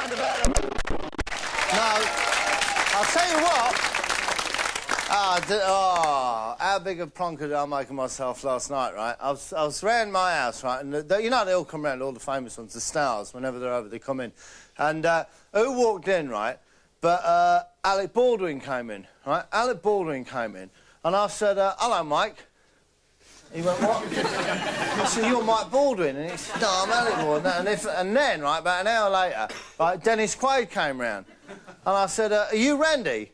round about them. No, I'll tell you what. How big a plonker did I make of myself last night, right? I was round my house, right, and you know they all come round, all the famous ones, the stars, whenever they're over, they come in. And who walked in, right? But Alec Baldwin came in, right? Alec Baldwin came in, and I said, hello, Mike. He went, what? I said, you're Mike Baldwin. And he said, no, I'm Alec Baldwin. And then, right, about an hour later, right, Dennis Quaid came round. And I said, are you Randy?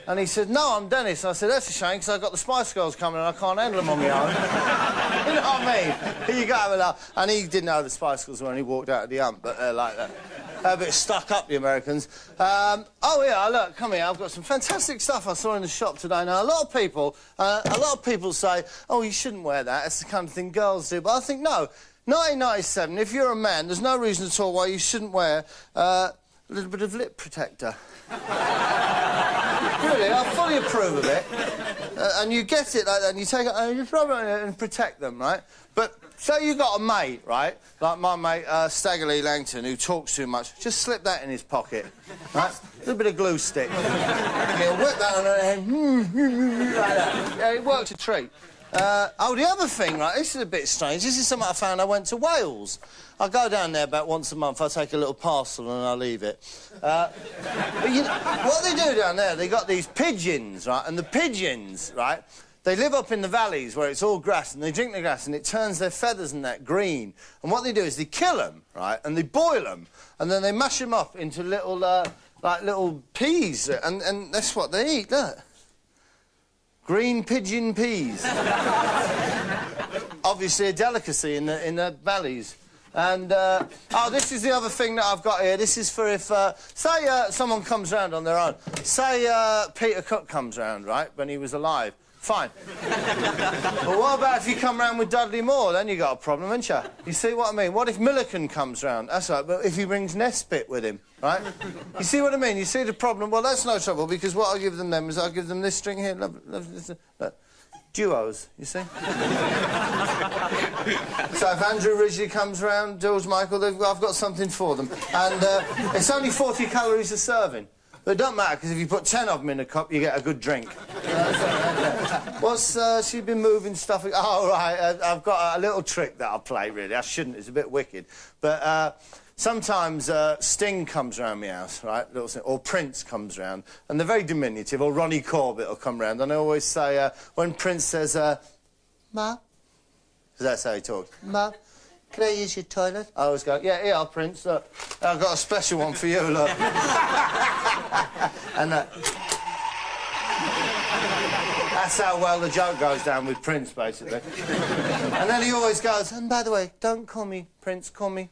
And he said, no, I'm Dennis. And I said, that's a shame, because I've got the Spice Girls coming and I can't handle them on my own. You know what I mean? Here you go, have a laugh. And he didn't know the Spice Girls when he walked out of the hump, but they're like that. They're a bit stuck up, the Americans. Oh, yeah, look, come here. I've got some fantastic stuff I saw in the shop today. Now, a lot of people say, oh, you shouldn't wear that. That's the kind of thing girls do. But I think, no, 1997, if you're a man, there's no reason at all why you shouldn't wear a little bit of lip protector. Really, I fully approve of it. And you get it like that, and you take it and you rub it and protect them, right? But say you got a mate, right? Like my mate, Stagger Lee Langton, who talks too much. Just slip that in his pocket, right? A little bit of glue stick. He'll whip that on her head, like that. Yeah, it works a treat. The other thing, right, this is a bit strange. This is something I found. I went to Wales. I go down there about once a month. I take a little parcel and I leave it. But you know, what they do down there, they got these pigeons, right? And the pigeons, right, they live up in the valleys where it's all grass, and they drink the grass, and it turns their feathers and that green. And what they do is they kill them, right, and they boil them, and then they mash them up into little, like little peas, and that's what they eat, look. Green pigeon peas. Obviously a delicacy in the valleys. And, this is the other thing that I've got here. This is for if, say, someone comes round on their own. Say, Peter Cook comes round, right, when he was alive. Fine. But what about if you come round with Dudley Moore? Then you got a problem, haven't you? You see what I mean? What if Milliken comes round? That's right, but if he brings Nesbitt with him, right? You see what I mean? You see the problem? Well, that's no trouble, because what I'll give them then is I'll give them this string here. Look. Duos, you see? So if Andrew Ridgeley comes round, George Michael, I've got something for them. And it's only 40 calories a serving. But it don't matter, because if you put 10 of them in a cup, you get a good drink. What's she been moving stuff? Oh, right, I've got a little trick that I'll play, really. I shouldn't, it's a bit wicked. But sometimes Sting comes round my house, right? Or Prince comes round, and they're very diminutive, or Ronnie Corbett will come round, and I always say, when Prince says, Ma, because that's how he talks, Ma, can I use your toilet? I always go, yeah, here, Prince, look. I've got a special one for you, look. And that's how well the joke goes down with Prince, basically. And then he always goes, and by the way, don't call me Prince, call me...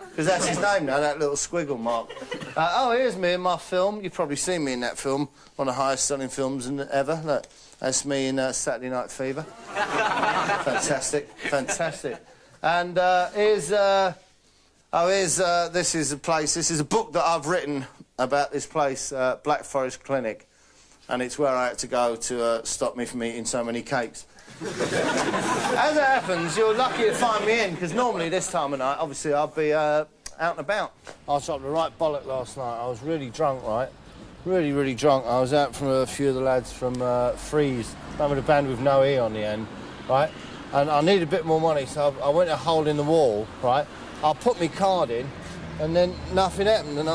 Because that's his name now, that little squiggle mark. Here's me in my film. You've probably seen me in that film, one of the highest-selling films ever. Look, that's me in Saturday Night Fever. Fantastic, fantastic. And this is a place, this is a book that I've written about this place, Black Forest Clinic. And it's where I had to go to stop me from eating so many cakes. As it happens, you're lucky to find me in, because normally this time of night, obviously, I'll be out and about. I was up the right bollock last night. I was really drunk, right? Really, really drunk. I was out from a few of the lads from Freeze, with a band with no E on the end, right? And I needed a bit more money, so I went a hole in the wall, right? I put my card in, and then nothing happened, and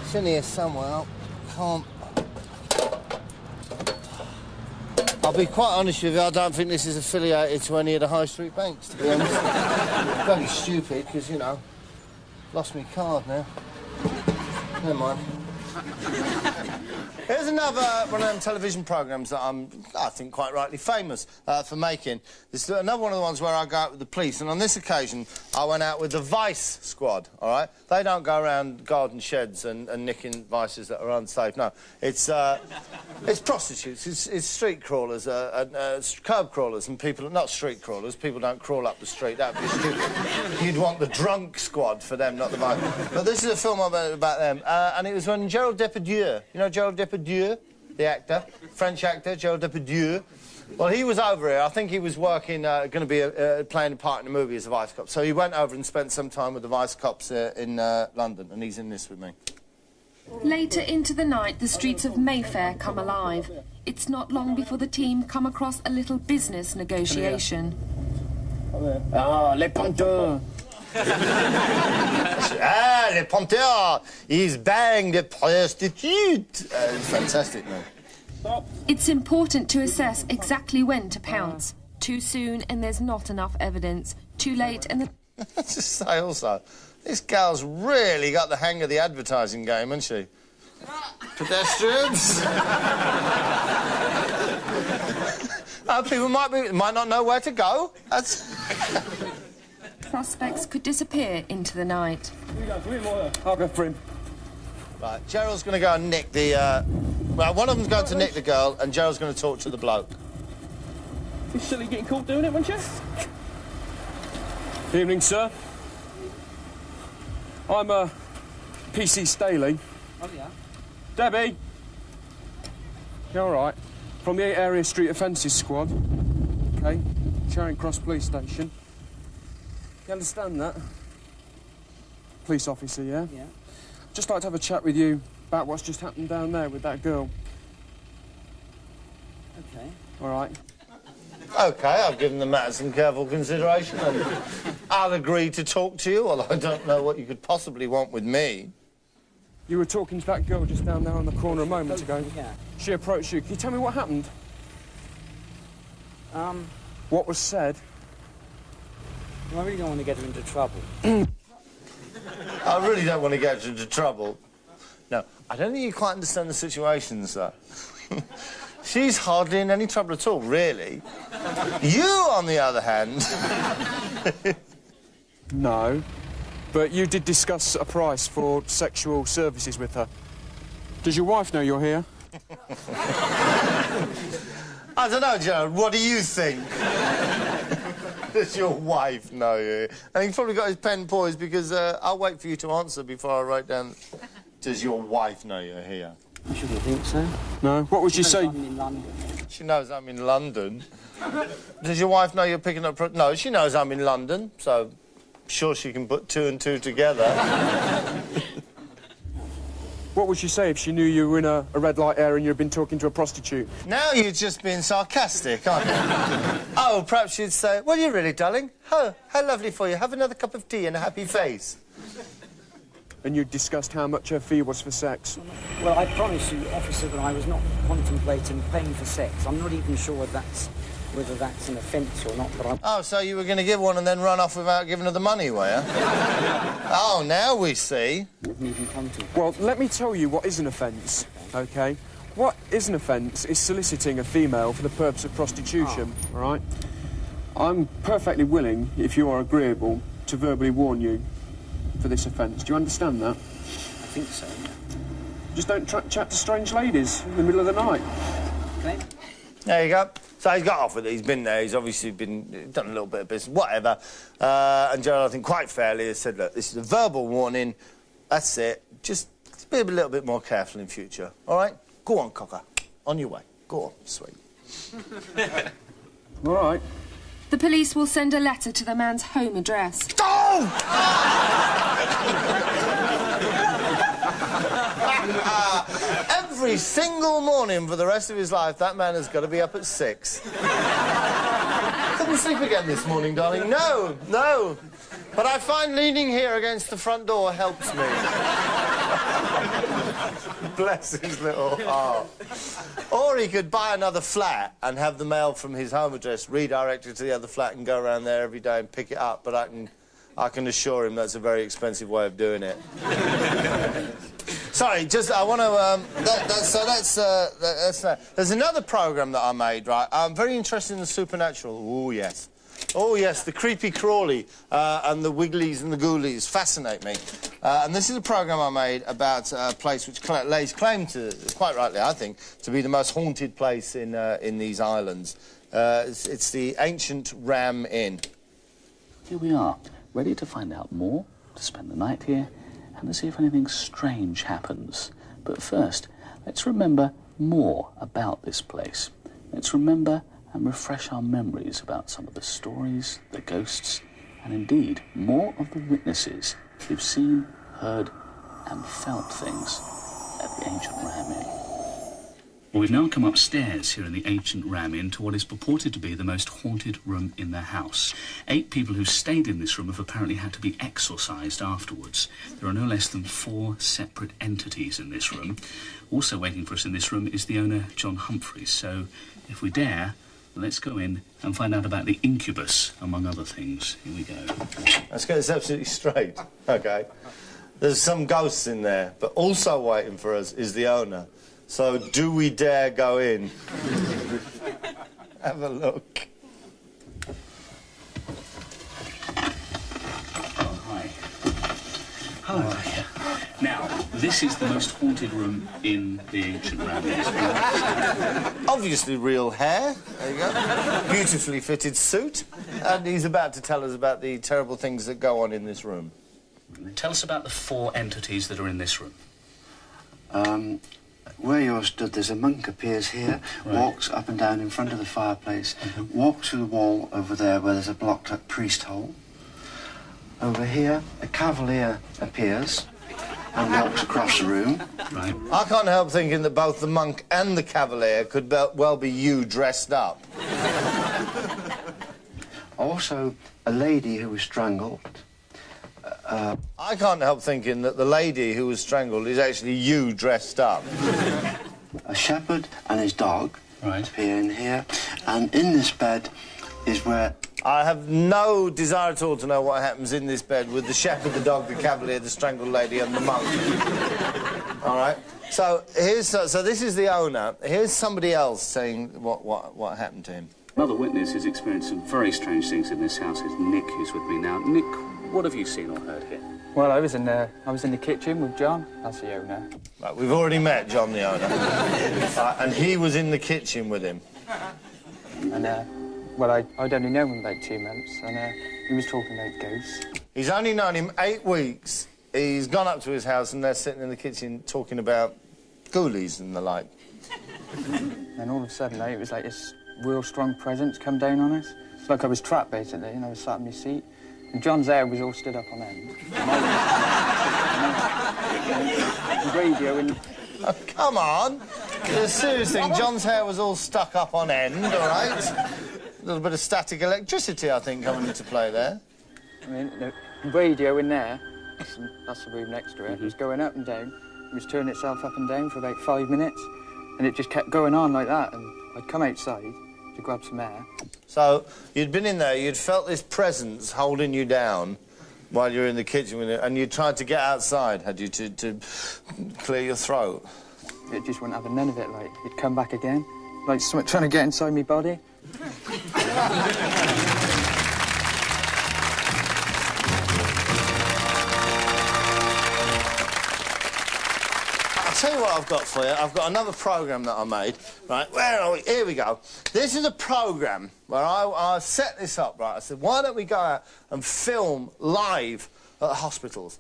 it's in here somewhere. I can't... I'll be quite honest with you, I don't think this is affiliated to any of the high street banks, to be honest. Very stupid, because, you know, lost my card now. Never mind. Here's another one of them television programmes that I think, quite rightly famous for making. This is another one of the ones where I go out with the police, and on this occasion, I went out with the Vice Squad, all right? They don't go around garden sheds and nicking vices that are unsafe, no. It's prostitutes, it's street crawlers, curb crawlers, and people... Not street crawlers, people don't crawl up the street, that'd be stupid. You'd want the drunk squad for them, not the Vice. But this is a film about them, and it was when Gerard Depardieu, you know Gerard Depardieu, the actor, French actor, Gerard Depardieu, Well, he was over here. I think he was working, going to be playing a part in a movie as a vice cop. So he went over and spent some time with the vice cops in London, and he's in this with me. Later into the night, the streets of Mayfair come alive. It's not long before the team come across a little business negotiation. Ah, les panteurs! Ah, les panteurs! He's banged the prostitute! It's fantastic, man. It's important to assess exactly when to pounce. Too soon and there's not enough evidence. Too late and the... Let's just say also, this girl's really got the hang of the advertising game, hasn't she? Pedestrians? People might not know where to go. That's... Prospects could disappear into the night. I'll go for him. Right, Gerald's going to go and nick the... Well, one of them's going to nick the girl, and Gerald's going to talk to the bloke. You silly getting caught doing it, weren't you? Evening, sir. I'm, PC Staley. Oh, yeah? Debbie! You all right? From the 8 Area Street Offences Squad. OK, Charing Cross Police Station. You understand that? Police officer, yeah? Yeah. Just like to have a chat with you about what's just happened down there with that girl. OK. All right. OK, I've given the matter some careful consideration, and I'll agree to talk to you, although I don't know what you could possibly want with me. You were talking to that girl just down there on the corner a moment ago. Yeah. She approached you. Can you tell me what happened? What was said? Well, I really don't want to get her into trouble. I really don't want to get you into trouble. No, I don't think you quite understand the situation, sir. She's hardly in any trouble at all, really. You, on the other hand... No. But you did discuss a price for sexual services with her. Does your wife know you're here? I don't know, Gerald. What do you think? Does your wife know you? And he's probably got his pen poised because I'll wait for you to answer before I write down... Does your wife know you're here? I shouldn't think so. No? What would you say? I'm in London. She knows I'm in London. Does your wife know you're picking up... No, she knows I'm in London, so... Sure she can put 2 and 2 together. What would she say if she knew you were in a red light area and you'd been talking to a prostitute? Now you're just being sarcastic, aren't you? Oh, perhaps she'd say, well, you really, darling. Oh, how lovely for you. Have another cup of tea and a happy face. And you'd discussed how much her fee was for sex? Well, I promise you, officer, that I was not contemplating paying for sex. I'm not even sure whether that's an offence or not, but Oh, so you were going to give one and then run off without giving her the money, were you? Oh, now we see. didn't even contemplate. Well, let me tell you what is an offence, OK? What is an offence is soliciting a female for the purpose of prostitution, all right? I'm perfectly willing, if you are agreeable, to verbally warn you for this offence. Do you understand that? I think so. Just don't chat to strange ladies in the middle of the night. OK. There you go. So he's got off with it. He's been there. He's obviously done a little bit of business, whatever. And Gerald, I think, quite fairly, has said, look, this is a verbal warning. That's it. Just be a little bit more careful in future, all right? Go on, cocker. On your way. Go on, sweet. All right. The police will send a letter to the man's home address. Oh! Every single morning for the rest of his life, that man has got to be up at 6. Couldn't sleep again this morning, darling. No, no. But I find leaning here against the front door helps me. Bless his little heart. Or he could buy another flat and have the mail from his home address redirected to the other flat and go around there every day and pick it up. But I can assure him that's a very expensive way of doing it. Sorry, just I want to. That's that. There's another programme that I made, right? I'm very interested in the supernatural. Oh yes, oh yes, the creepy crawly and the wigglies and the ghoulies fascinate me. And this is a programme I made about a place which lays claim to, quite rightly, I think, to be the most haunted place in these islands. It's the ancient Ram Inn. Here we are, ready to find out more, to spend the night here, and to see if anything strange happens. But first, let's remember more about this place. Let's remember and refresh our memories about some of the stories, the ghosts, and indeed more of the witnesses who've seen, heard, and felt things at the ancient Ram Inn. Well, we've now come upstairs here in the ancient Ram Inn to what is purported to be the most haunted room in the house. 8 people who stayed in this room have apparently had to be exorcised afterwards. There are no less than 4 separate entities in this room. Also waiting for us in this room is the owner, John Humphreys. So, if we dare, let's go in and find out about the incubus, among other things. Here we go. Let's get this absolutely straight, OK? There's some ghosts in there, but also waiting for us is the owner. So, do we dare go in? Have a look. Oh, hi. Hello. Now, this is the most haunted room in the ancient Ram Inn. Obviously real hair. There you go. Beautifully fitted suit. And he's about to tell us about the terrible things that go on in this room. Tell us about the 4 entities that are in this room. Where you're stood, there's a monk appears here, walks up and down in front of the fireplace, walks to the wall over there where there's a blocked-up priest hole. Over here, a cavalier appears and walks across the room. Right. I can't help thinking that both the monk and the cavalier could well be you dressed up. Also, a lady who was strangled. I can't help thinking that the lady who was strangled is actually you dressed up. A shepherd and his dog Right. appear in here, and in this bed is where... I have no desire at all to know what happens in this bed with the shepherd, the dog, the cavalier, the strangled lady and the monk. All right? So this is the owner. Here's somebody else saying what happened to him. Another witness who's experienced some very strange things in this house is Nick, who's with me now. Nick, what have you seen or heard here? Well, I was in the kitchen with John. That's the owner. Right, we've already met John, the owner. And he was in the kitchen with him. And, well, I'd only known him about 2 months, and he was talking about ghosts. He's only known him 8 weeks. He's gone up to his house and they're sitting in the kitchen talking about ghoulies and the like. And all of a sudden, it was like this real strong presence come down on us. It's like I was trapped, basically, and I was sat in my seat. And John's hair was all stood up on end. And the radio and... Oh, come on. The serious thing, John's hair was all stuck up on end, all right? A little bit of static electricity, I think, coming into play there. I mean, the radio in there, that's the room next to it, was going up and down. It was turning itself up and down for about 5 minutes. And it just kept going on like that. And I'd come outside to grab some air. So you'd been in there, you'd felt this presence holding you down while you were in the kitchen with it, and you tried to get outside, had you, to clear your throat? It just wouldn't have none of it, like, it'd come back again. Like something trying to get inside me body. I'll tell you what I've got for you. I've got another programme that I made. Right, where are we? Here we go. This is a programme where I set this up, right? I said, why don't we go out and film live at hospitals?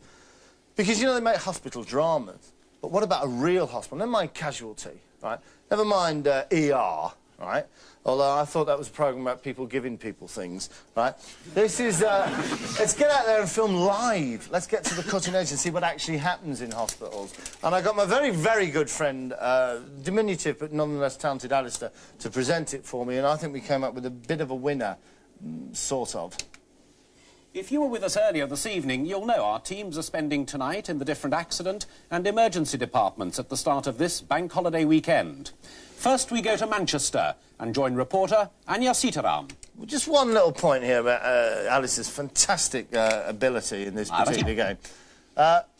Because, you know, they make hospital dramas. But what about a real hospital? Never mind casualty, right? Never mind ER, right? Although I thought that was a programme about people giving people things, right? This is... let's get out there and film live. Let's get to the cutting edge and see what actually happens in hospitals. And I got my very, very good friend, diminutive but nonetheless talented Alistair, to present it for me, and I think we came up with a bit of a winner, sort of. If you were with us earlier this evening, you'll know our teams are spending tonight in the different accident and emergency departments at the start of this bank holiday weekend. First, we go to Manchester and join reporter Anya Sitaram. Just one little point here about Alice's fantastic ability in this particular game.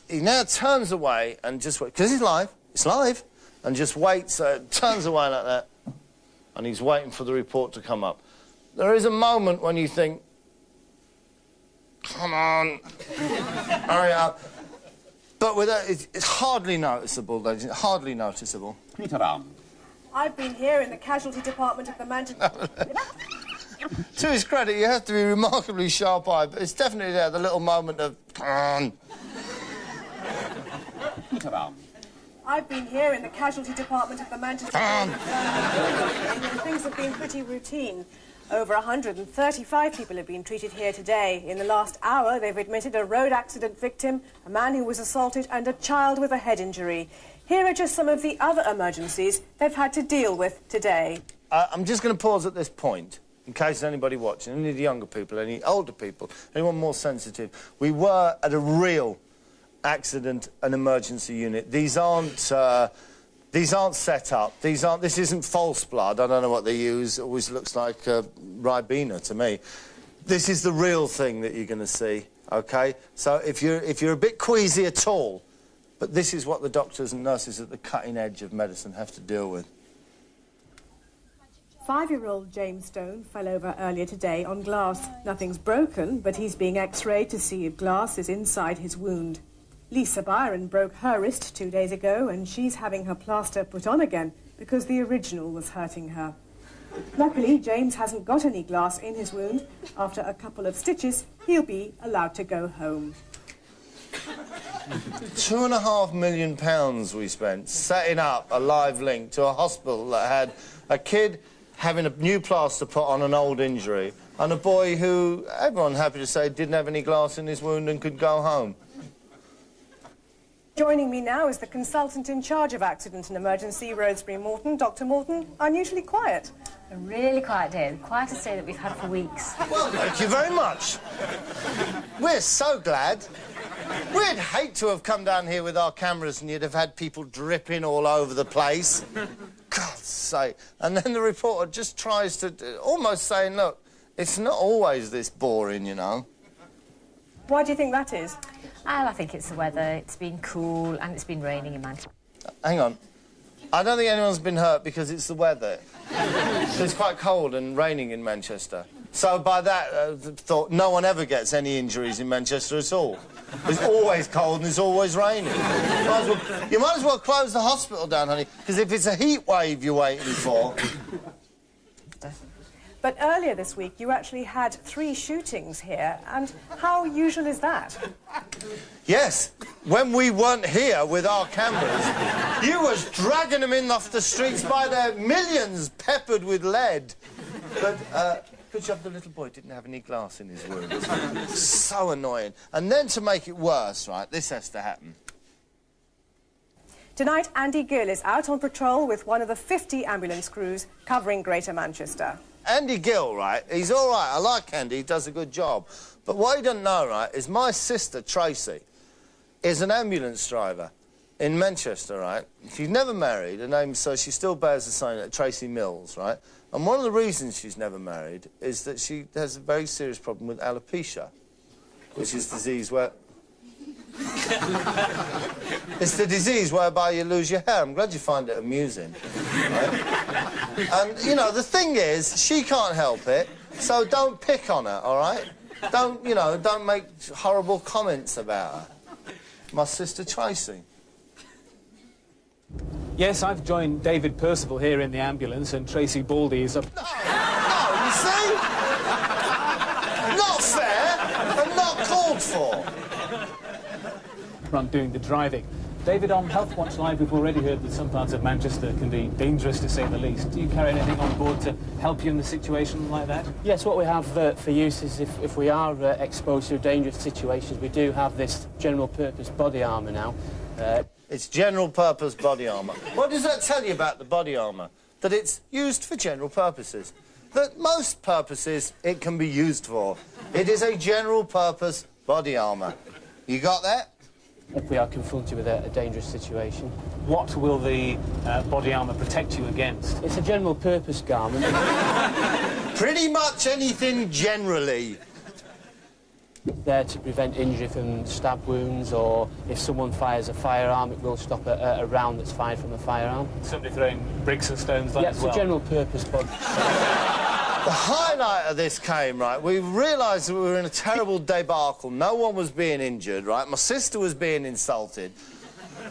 He now turns away and just waits, because it's live, and just waits, turns away like that, and he's waiting for the report to come up. There is a moment when you think, come on, hurry up. But with that, it's hardly noticeable, ladies, hardly noticeable. Sitaram. I've been here in the casualty department of the Manchester... To his credit, you have to be remarkably sharp-eyed, but it's definitely there, the little moment of... Sitaram. I've been here in the casualty department of the Manchester and things have been pretty routine. Over 135 people have been treated here today. In the last hour, they've admitted a road accident victim, a man who was assaulted, and a child with a head injury. Here are just some of the other emergencies they've had to deal with today. I'm just going to pause at this point, in case there's anybody watching, any of the younger people, any older people, anyone more sensitive. We were at a real accident and emergency unit. These aren't set up. This isn't false blood. I don't know what they use. It always looks like Ribena to me. This is the real thing that you're going to see, OK? So if you're a bit queasy at all, but this is what the doctors and nurses at the cutting edge of medicine have to deal with. 5-year-old James Stone fell over earlier today on glass. Nothing's broken, but he's being x-rayed to see if glass is inside his wound. Lisa Byron broke her wrist 2 days ago, and she's having her plaster put on again because the original was hurting her. Luckily, James hasn't got any glass in his wound. After a couple of stitches, he'll be allowed to go home. £2.5 million we spent setting up a live link to a hospital that had a kid having a new plaster put on an old injury and a boy who, everyone happy to say, didn't have any glass in his wound and could go home. Joining me now is the consultant in charge of accident and emergency, Rosemary Morton. Dr. Morton, unusually quiet. A really quiet day, the quietest day that we've had for weeks. Well, thank you very much. We're so glad. We'd hate to have come down here with our cameras and you'd have had people dripping all over the place. God's sake. And then the reporter just tries to, almost saying, look, it's not always this boring, you know. Why do you think that is? I think it's the weather. It's been cool and it's been raining in Manchester. Hang on. I don't think anyone's been hurt because it's the weather. It's quite cold and raining in Manchester. So by that, thought no one ever gets any injuries in Manchester at all. It's always cold and it's always raining. You might as well close the hospital down, honey, because if it's a heat wave you're waiting for... But earlier this week, you actually had 3 shootings here, and how usual is that? Yes, when we weren't here with our cameras, you was dragging them in off the streets by their millions, peppered with lead. But, good job the little boy didn't have any glass in his wound. So annoying. And then to make it worse, right, this has to happen. Tonight, Andy Gill is out on patrol with one of the 50 ambulance crews covering Greater Manchester. Andy Gill, right, he's all right. I like Andy, he does a good job. But what he doesn't know, right, is my sister, Tracy, is an ambulance driver in Manchester, right? She's never married, her name, so she still bears the same, Tracy Mills, right? And one of the reasons she's never married is that she has a very serious problem with alopecia, which is disease where... It's the disease whereby you lose your hair. I'm glad you find it amusing. Right? And, you know, the thing is, she can't help it, so don't pick on her, all right? Don't, you know, don't make horrible comments about her. My sister Tracy. Yes, I've joined David Percival here in the ambulance, and Tracy Baldy is up... No, you see? Not fair and not called for. ...front doing the driving. David, on Health Watch Live, we've already heard that some parts of Manchester can be dangerous, to say the least. Do you carry anything on board to help you in a situation like that? Yes, what we have for use is if we are exposed to dangerous situations, we do have this general-purpose body armour now. It's general-purpose body armour. What does that tell you about the body armour? That it's used for general purposes. That most purposes it can be used for. It is a general-purpose body armour. You got that? If we are confronted with a dangerous situation. What will the body armour protect you against? It's a general-purpose garment. Pretty much anything generally. There to prevent injury from stab wounds, or if someone fires a firearm, it will stop a round that's fired from a firearm. Somebody throwing bricks and stones like that as well? Yeah, it's a general-purpose body. The highlight of this came, right, we realised that we were in a terrible debacle. No one was being injured, right? My sister was being insulted.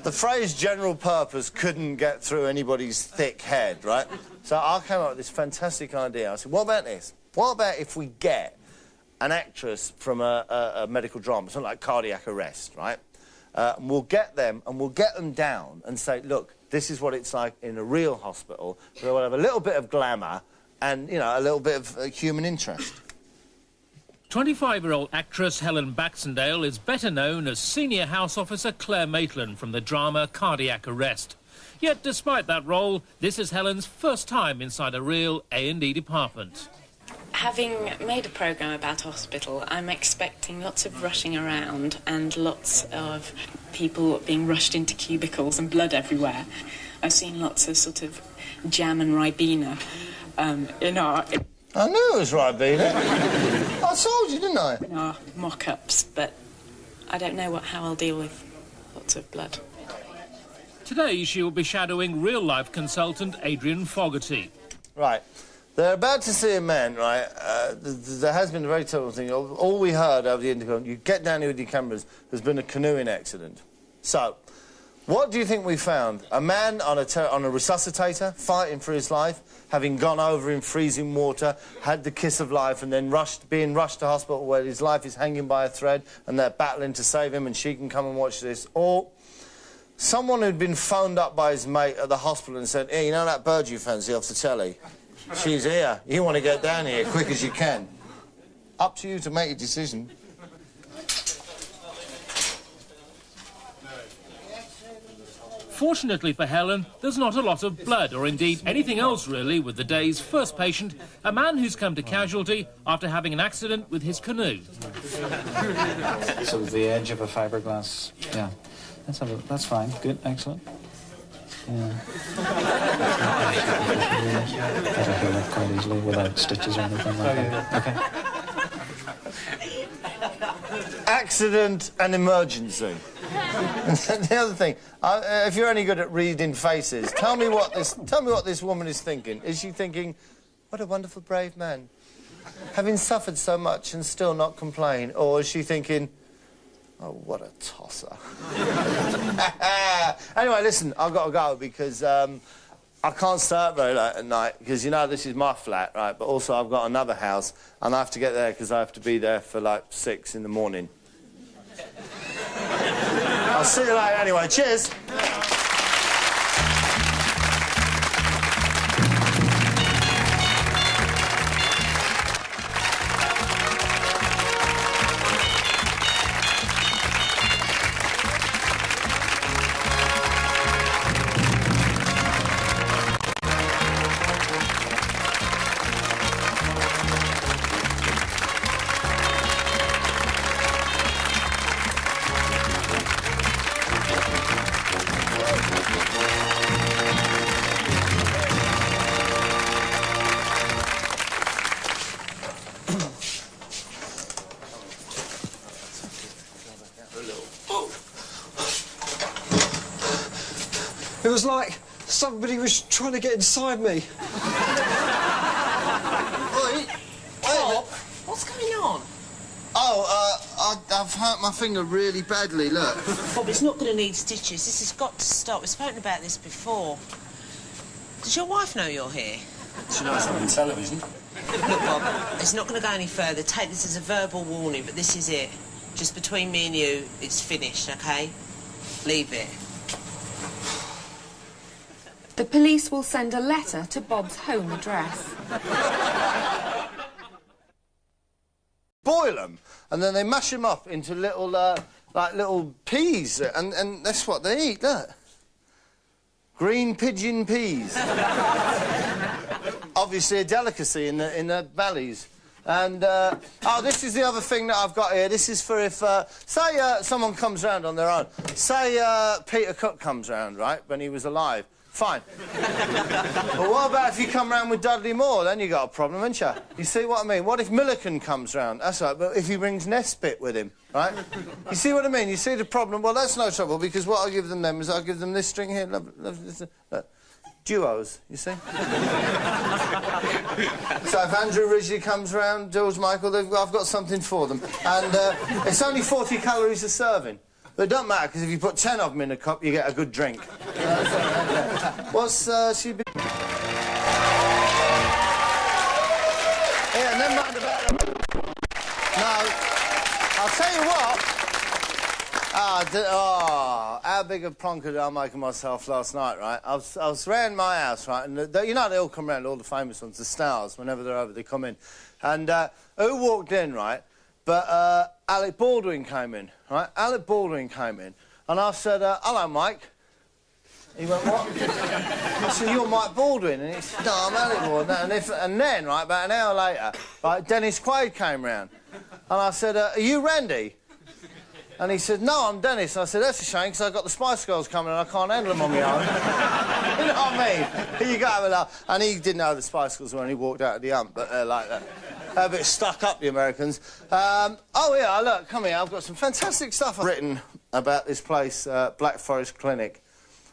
The phrase general purpose couldn't get through anybody's thick head, right? So I came up with this fantastic idea. I said, what about this? What about if we get an actress from a medical drama, something like cardiac arrest, right? and we'll get them and we'll get them down and say, look, this is what it's like in a real hospital. We'll have a little bit of glamour and, you know, a little bit of human interest. 25-year-old actress Helen Baxendale is better known as senior house officer Claire Maitland from the drama Cardiac Arrest. Yet, despite that role, this is Helen's first time inside a real A&E department. Having made a programme about hospital, I'm expecting lots of rushing around and lots of people being rushed into cubicles and blood everywhere. I've seen lots of sort of jam and Ribena in our... I knew it was Ribena. I told you, didn't I? In our mock-ups, but I don't know how I'll deal with lots of blood. Today she will be shadowing real-life consultant Adrian Fogarty. Right. They're about to see a man, right? There has been a very terrible thing. All we heard over the intercom, you get down here with your cameras, there's been a canoeing accident. So, what do you think we found? A man on a resuscitator, fighting for his life, having gone over in freezing water, had the kiss of life, and then being rushed to hospital where his life is hanging by a thread, and they're battling to save him, and she can come and watch this. Or someone who'd been phoned up by his mate at the hospital and said, hey, you know that bird you fancy off the telly? She's here. You want to get down here quick as you can. Up to you to make a decision. Fortunately for Helen, there's not a lot of blood, or indeed anything else really, with the day's first patient, a man who's come to casualty after having an accident with his canoe. So the edge of a fiberglass, yeah. That's fine. Good, excellent. Yeah. That'll heal up quite easily without stitches or anything like that. Okay. Accident and emergency. The other thing, if you're any good at reading faces, tell me what this woman is thinking. Is she thinking, what a wonderful, brave man, having suffered so much and still not complain? Or is she thinking, oh, what a tosser. Anyway, listen, I've got to go because I can't stay up very late at night because, you know, this is my flat, right? But also I've got another house and I have to get there because I have to be there for, like, 6 in the morning. I'll see you later anyway. Cheers. It was like somebody was trying to get inside me. Bob, what's going on? Oh, I've hurt my finger really badly, look. Bob, it's not going to need stitches. This has got to stop. We've spoken about this before. Does your wife know you're here? She knows I'm on television. Look, Bob, it's not going to go any further. Take this as a verbal warning, but this is it. Just between me and you, it's finished, OK? Leave it. The police will send a letter to Bob's home address. Boil them, and then they mash them up into little, like little peas, and that's what they eat, look. Green pigeon peas. Obviously a delicacy in the valleys. And, oh, this is the other thing that I've got here. This is for if, say, someone comes round on their own. Say, Peter Cook comes round, right, when he was alive. Fine. But what about if you come round with Dudley Moore? Then you got a problem, haven't you? You see what I mean? What if Milliken comes round? That's right, but if he brings Nesbitt with him, right? You see what I mean? You see the problem? Well, that's no trouble, because what I'll give them then is I'll give them this string here. Look. Duos, you see? So if Andrew Ridgely comes round, George Michael, I've got something for them. And it's only 40 calories a serving. But it don't matter, because if you put 10 of them in a cup, you get a good drink. What's she been... Yeah, never mind about them. No, I'll tell you what. Ah, how big a plonker did I make of myself last night, right? I was round my house, right, and you know they all come round, all the famous ones, the stars, whenever they're over, they come in. And who walked in, right? But Alec Baldwin came in, right? Alec Baldwin came in, and I said, hello, Mike. He went, what? I said, you're Mike Baldwin. And he said, no, I'm Alec Baldwin. And then, right, about an hour later, right, Dennis Quaid came round. And I said, are you Randy? And he said, no, I'm Dennis. And I said, that's a shame, because I've got the Spice Girls coming and I can't handle them on my own. You know what I mean? Here you go, have a laugh. And he didn't know who the Spice Girls were when he walked out of the hump, but they're like that. They're a bit stuck up, the Americans. Oh, yeah, look, come here. I've got some fantastic stuff written about this place, Black Forest Clinic.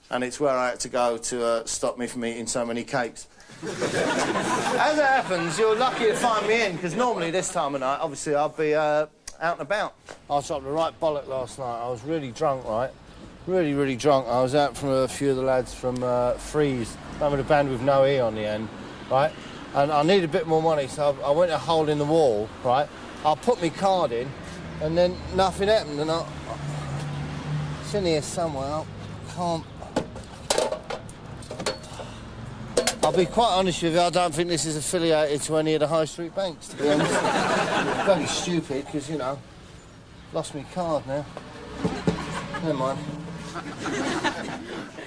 And it's where I had to go to stop me from eating so many cakes. As it happens, you're lucky to find me in, because normally this time of night, obviously, I'll be out and about. I was up the right bollock last night. I was really drunk, right? Really, really drunk. I was out from a few of the lads from Freeze, having a band with no E on the end, right? And I needed a bit more money, so I went a hole in the wall, right? I put my card in, and then nothing happened, and it's in here somewhere. I can't... I'll be quite honest with you, I don't think this is affiliated to any of the high street banks, to be honest. It's very stupid, because, you know, lost my card now. Never mind.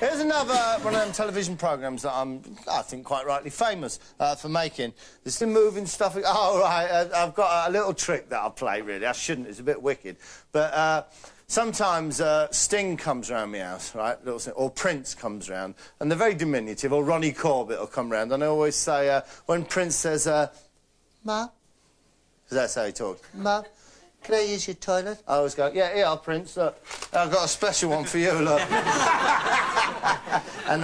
Here's another one of them television programmes that I think, quite rightly famous for making. There's some moving stuff. Oh, right, I've got a little trick that I play, really. I shouldn't, it's a bit wicked. But sometimes Sting comes round my house, right, or Prince comes round, and they're very diminutive, or Ronnie Corbett will come round, and I always say, when Prince says, Ma, because that's how he talks, Ma, can I use your toilet? I always go, yeah, here, Prince, look, I've got a special one for you, look. And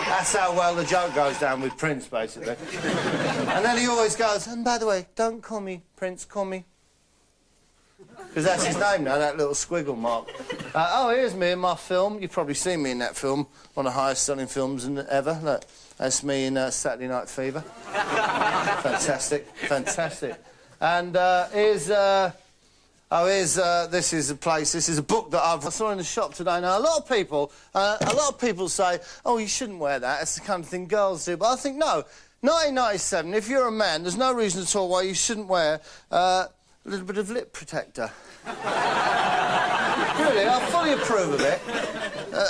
that's how well the joke goes down with Prince, basically. And then he always goes, and by the way, don't call me Prince, call me... Because that's his name now, that little squiggle mark. Oh, here's me in my film. You've probably seen me in that film, one of the highest-selling films ever. Look, that's me in Saturday Night Fever. Fantastic, fantastic. And here's... this is a place, this is a book that I saw in the shop today. Now, a lot of people say, oh, you shouldn't wear that, it's the kind of thing girls do. But I think, no, 1997, if you're a man, there's no reason at all why you shouldn't wear a little bit of lip protector. Really, I fully approve of it.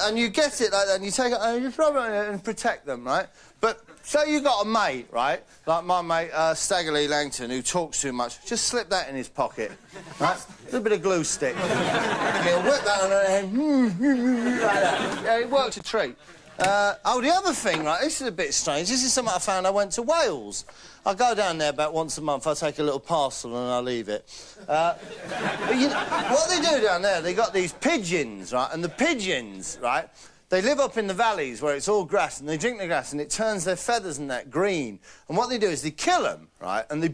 And you get it like that, and you take it and you throw it in and protect them, right? But say you got a mate, right? Like my mate, Stagger Lee Langton, who talks too much. Just slip that in his pocket, right? A little bit of glue stick. He'll whip that on and like that. Yeah, it works a treat. Oh, the other thing, right, this is a bit strange. This is something I found. I went to Wales. I go down there about once a month. I take a little parcel and I leave it. But you know, what they do down there, they got these pigeons, right? And the pigeons, right, they live up in the valleys where it's all grass, and they drink the grass, and it turns their feathers and that green. And what they do is they kill them, right, and they